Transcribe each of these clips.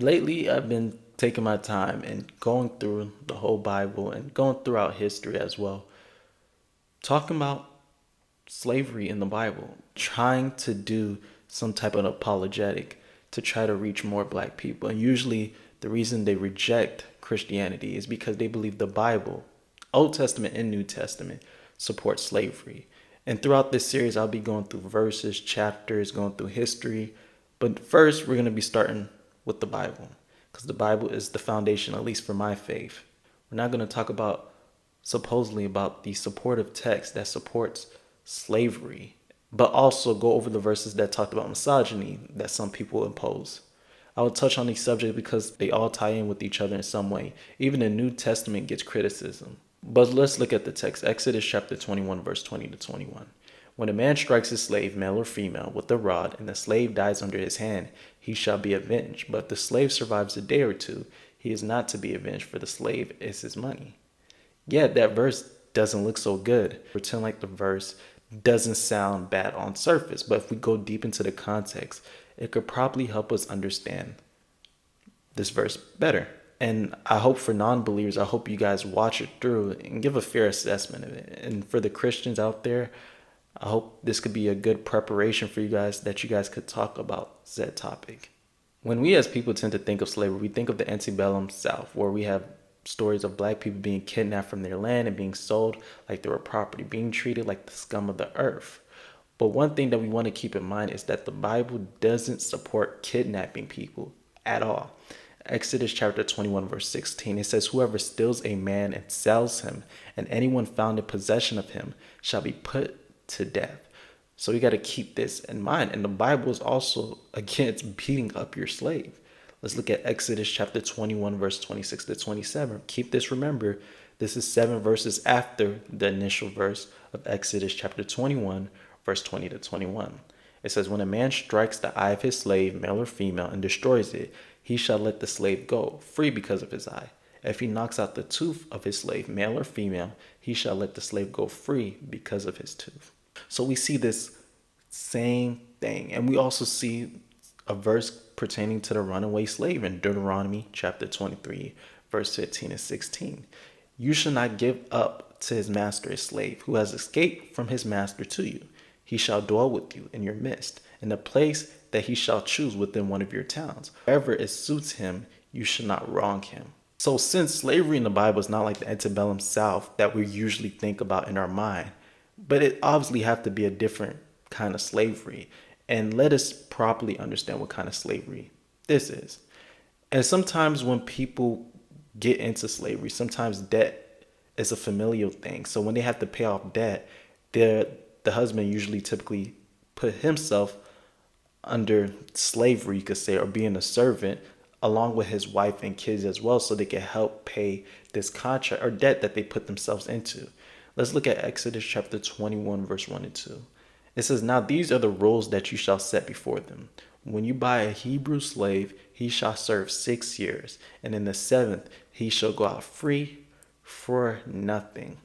Lately, I've been taking my time and going through the whole Bible and going throughout history as well, talking about slavery in the Bible, trying to do some type of apologetic to try to reach more black people. And usually, the reason they reject Christianity is because they believe the Bible, Old Testament and New Testament, support slavery. And throughout this series, I'll be going through verses, chapters, going through history. But first, we're going to be starting with the Bible because the Bible is the foundation, at least for my faith. We're not going to talk about supposedly about the supportive text that supports slavery, but also go over the verses that talked about misogyny that some people impose. I will touch on these subjects because they all tie in with each other in some way. Even the New Testament gets criticism. But let's look at the text. Exodus chapter 21, verse 20 to 21. When a man strikes his slave, male or female, with a rod, and the slave dies under his hand, he shall be avenged. But if the slave survives a day or two, he is not to be avenged, for the slave is his money. Yeah, that verse doesn't look so good. Pretend like the verse doesn't sound bad on surface, but if we go deep into the context, it could probably help us understand this verse better. And I hope for non-believers, I hope you guys watch it through and give a fair assessment of it. And for the Christians out there, I hope this could be a good preparation for you guys that you guys could talk about said topic. When we as people tend to think of slavery, we think of the antebellum South, where we have stories of black people being kidnapped from their land and being sold like they were property, being treated like the scum of the earth. But one thing that we want to keep in mind is that the Bible doesn't support kidnapping people at all. Exodus chapter 21, verse 16, it says, "Whoever steals a man and sells him, and anyone found in possession of him, shall be put to death." So you got to keep this in mind. And the Bible is also against beating up your slave. Let's look at Exodus chapter 21, verse 26 to 27. Keep this, remember, this is 7 verses after the initial verse of Exodus chapter 21, verse 20 to 21. It says, "When a man strikes the eye of his slave, male or female, and destroys it, he shall let the slave go, free because of his eye. If he knocks out the tooth of his slave, male or female, he shall let the slave go free because of his tooth." So we see this same thing. And we also see a verse pertaining to the runaway slave in Deuteronomy chapter 23, verse 15 and 16. "You shall not give up to his master a slave who has escaped from his master to you. He shall dwell with you in your midst, in a place that he shall choose within one of your towns. Wherever it suits him, you shall not wrong him." So since slavery in the Bible is not like the antebellum South that we usually think about in our mind, but it obviously have to be a different kind of slavery. And let us properly understand what kind of slavery this is. And sometimes when people get into slavery, sometimes debt is a familial thing. So when they have to pay off debt, the husband usually typically put himself under slavery, you could say, or being a servant along with his wife and kids as well, so they can help pay this contract or debt that they put themselves into. Let's look at Exodus chapter 21, verse 1 and 2. It says, "Now these are the rules that you shall set before them. When you buy a Hebrew slave, he shall serve 6 years, and in the seventh he shall go out free for nothing."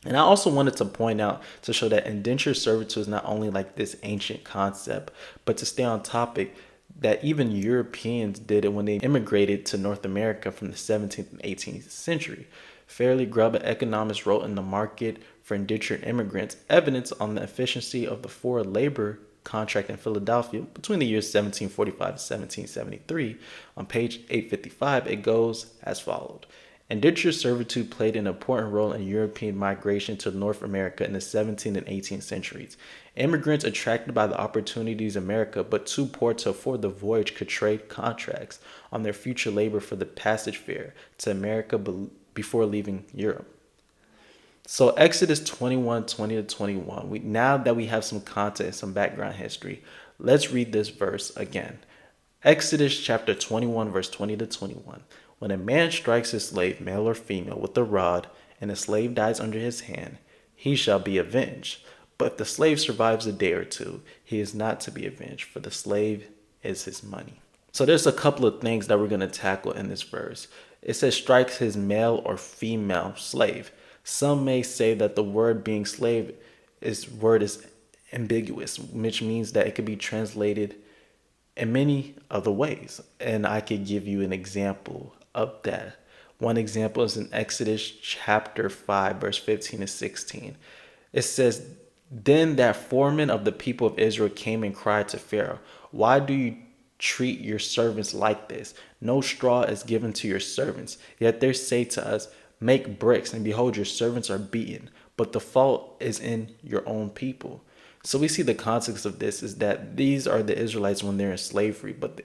And I also wanted to point out to show that indentured servitude is not only like this ancient concept, but to stay on topic, that even Europeans did it when they immigrated to North America from the 17th and 18th century. Fairleigh Grubb, an economist, wrote in The Market for Indentured Immigrants, evidence on the efficiency of the forward labor contract in Philadelphia between the years 1745 and 1773. On page 855, it goes as followed. "Indentured servitude played an important role in European migration to North America in the 17th and 18th centuries. Immigrants attracted by the opportunities in America but too poor to afford the voyage could trade contracts on their future labor for the passage fare to America before leaving Europe." So Exodus 21, 20 to 21, now that we have some context, some background history, let's read this verse again. Exodus chapter 21, verse 20 to 21. "When a man strikes his slave, male or female, with a rod, and the slave dies under his hand, he shall be avenged. But if the slave survives a day or two, he is not to be avenged, for the slave is his money." So there's a couple of things that we're going to tackle in this verse. It says strikes his male or female slave. Some may say that the word being slave is ambiguous, which means that it could be translated in many other ways. And I could give you an example of that. One example is in Exodus chapter 5, verse 15 and 16. It says, "Then that foreman of the people of Israel came and cried to Pharaoh, 'Why do you treat your servants like this? No straw is given to your servants. Yet they say to us, Make bricks, and behold, your servants are beaten. But the fault is in your own people.'" So we see the context of this is that these are the Israelites when they're in slavery, but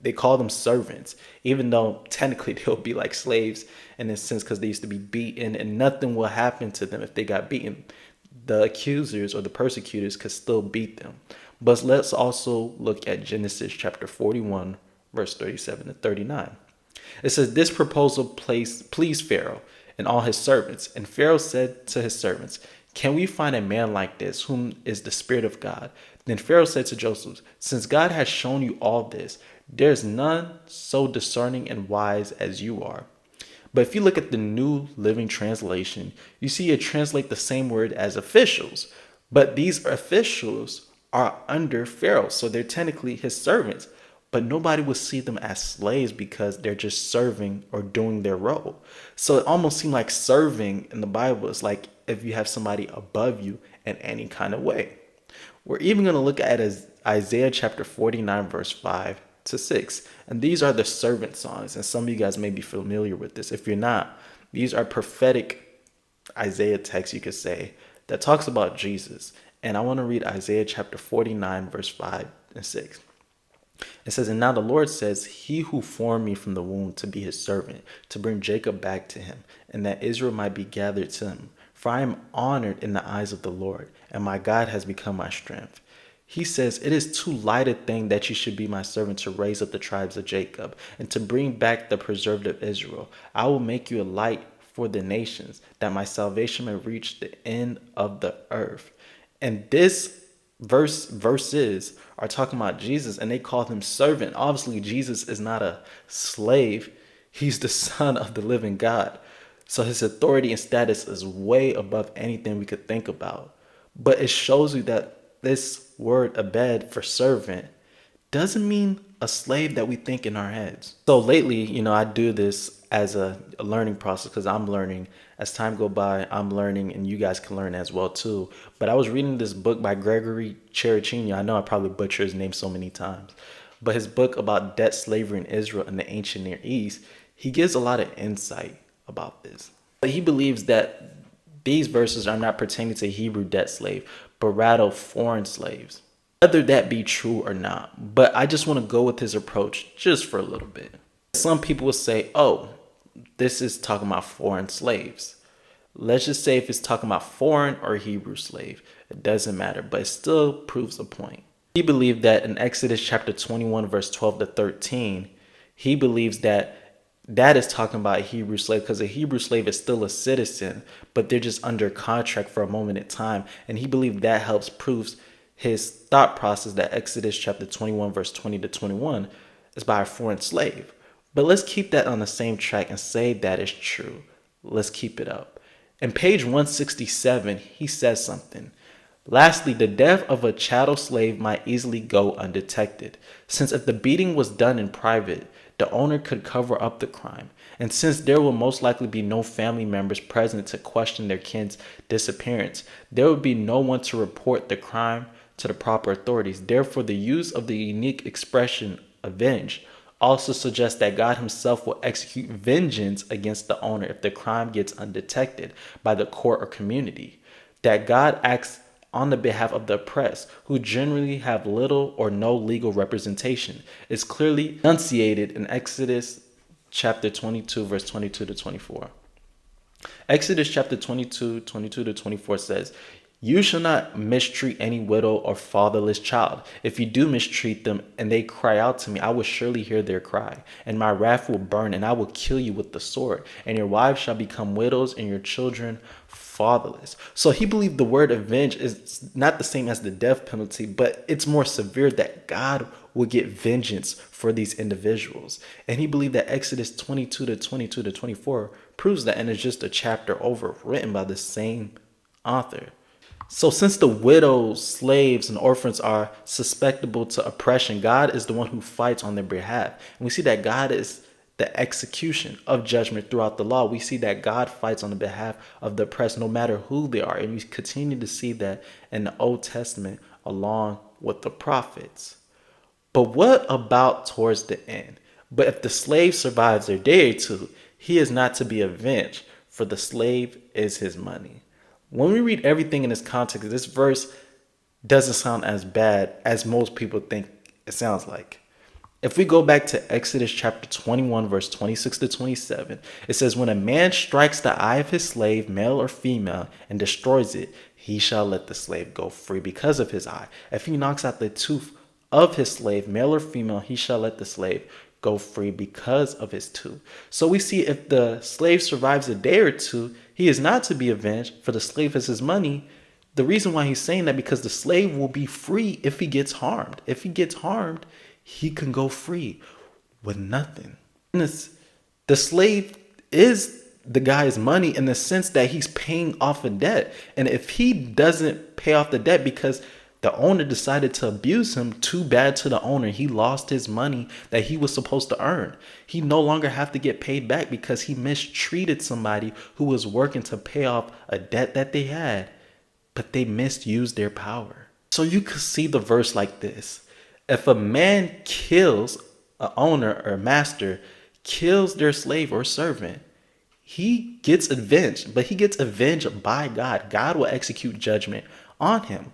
they call them servants, even though technically they'll be like slaves in a sense because they used to be beaten and nothing will happen to them if they got beaten. The accusers or the persecutors could still beat them. But let's also look at Genesis chapter 41, verse 37 to 39. It says, "This proposal pleased Pharaoh and all his servants. And Pharaoh said to his servants, 'Can we find a man like this, whom is the Spirit of God?' Then Pharaoh said to Joseph, 'Since God has shown you all this, there is none so discerning and wise as you are.'" But if you look at the New Living Translation, you see it translate the same word as officials. But these officials are under Pharaoh, so they're technically his servants. But nobody would see them as slaves because they're just serving or doing their role. So it almost seemed like serving in the Bible is like if you have somebody above you in any kind of way. We're even going to look at Isaiah chapter 49, verse 5 to 6. And these are the servant songs. And some of you guys may be familiar with this. If you're not, these are prophetic Isaiah texts, you could say, that talks about Jesus. And I want to read Isaiah chapter 49, verse 5 and 6. It says, "And now the Lord says, He who formed me from the womb to be his servant, to bring Jacob back to him, and that Israel might be gathered to him. For I am honored in the eyes of the Lord, and my God has become my strength. He says, It is too light a thing that you should be my servant to raise up the tribes of Jacob, and to bring back the preserved of Israel. I will make you a light for the nations, that my salvation may reach the end of the earth." And this verses are talking about Jesus, and they call him servant. Obviously, Jesus is not a slave. He's the son of the living God. So his authority and status is way above anything we could think about. But it shows you that this word abed for servant doesn't mean a slave that we think in our heads. So lately, I do this as a learning process because I'm learning. As time go by, I'm learning, and you guys can learn as well too. But I was reading this book by Gregory Cherachini. I know I probably butcher his name so many times. But his book about debt slavery in Israel and the ancient Near East, he gives a lot of insight about this. But he believes that these verses are not pertaining to Hebrew debt slave, but rather foreign slaves. Whether that be true or not, but I just want to go with his approach just for a little bit. Some people will say, oh, this is talking about foreign slaves. Let's just say if it's talking about foreign or Hebrew slave, it doesn't matter, but it still proves a point. He believed that in Exodus chapter 21, verse 12 to 13, he believes that is talking about a Hebrew slave because a Hebrew slave is still a citizen, but they're just under contract for a moment in time. And he believed that helps prove his thought process that Exodus chapter 21, verse 20 to 21 is by a foreign slave. But let's keep that on the same track and say that is true. Let's keep it up. In page 167, he says something. "Lastly, the death of a chattel slave might easily go undetected, since if the beating was done in private, the owner could cover up the crime. And since there will most likely be no family members present to question their kin's disappearance, there would be no one to report the crime to the proper authorities. Therefore, the use of the unique expression avenge also suggests that God himself will execute vengeance against the owner if the crime gets undetected by the court or community. That God acts on the behalf of the oppressed, who generally have little or no legal representation, is clearly enunciated in Exodus chapter 22, verse 22 to 24. Exodus chapter 22, 22 to 24 says, "You shall not mistreat any widow or fatherless child. If you do mistreat them and they cry out to me, I will surely hear their cry, and my wrath will burn, and I will kill you with the sword, and your wives shall become widows and your children fatherless." So he believed the word avenge is not the same as the death penalty, but it's more severe that God will get vengeance for these individuals. And he believed that Exodus 22 to 22 to 24 proves that, and it's just a chapter over written by the same author. So since the widows, slaves, and orphans are susceptible to oppression, God is the one who fights on their behalf. And we see that God is the execution of judgment throughout the law. We see that God fights on the behalf of the oppressed, no matter who they are. And we continue to see that in the Old Testament along with the prophets. But what about towards the end? But if the slave survives their day or two, he is not to be avenged, for the slave is his money. When we read everything in this context, this verse doesn't sound as bad as most people think it sounds like. If we go back to Exodus chapter 21, verse 26 to 27, it says, when a man strikes the eye of his slave, male or female, and destroys it, he shall let the slave go free because of his eye. If he knocks out the tooth of his slave, male or female, he shall let the slave go free because of his tooth. So we see if the slave survives a day or two, he is not to be avenged, for the slave is his money. The reason why he's saying that, because the slave will be free if he gets harmed. If he gets harmed, he can go free with nothing. The slave is the guy's money in the sense that he's paying off a debt. And if he doesn't pay off the debt because the owner decided to abuse him, too bad to the owner. He lost his money that he was supposed to earn. He no longer have to get paid back because he mistreated somebody who was working to pay off a debt that they had, but they misused their power. So you could see the verse like this. If a man kills an owner or master, kills their slave or servant, he gets avenged, but he gets avenged by God. God will execute judgment on him.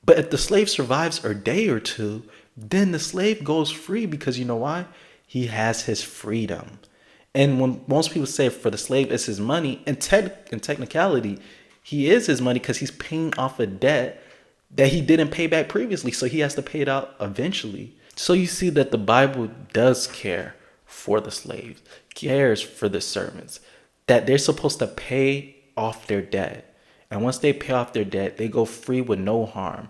But if the slave survives a day or two, then the slave goes free, because you know why? He has his freedom. And when most people say for the slave is his money, in technicality, he is his money because he's paying off a debt that he didn't pay back previously. So he has to pay it out eventually. So you see that the Bible does care for the slaves, cares for the servants, that they're supposed to pay off their debt. And once they pay off their debt, they go free with no harm.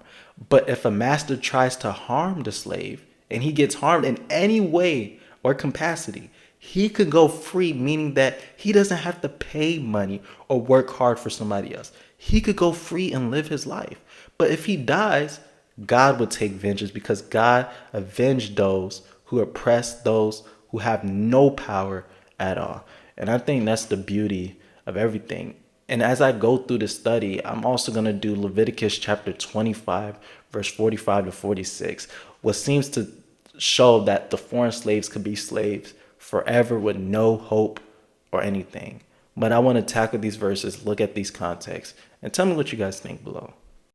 But if a master tries to harm the slave and he gets harmed in any way or capacity, he could go free, meaning that he doesn't have to pay money or work hard for somebody else. He could go free and live his life. But if he dies, God would take vengeance, because God avenged those who oppress those who have no power at all. And I think that's the beauty of everything. And as I go through the study, I'm also going to do Leviticus chapter 25, verse 45 to 46, what seems to show that the foreign slaves could be slaves forever with no hope or anything. But I want to tackle these verses, look at these contexts, and tell me what you guys think below.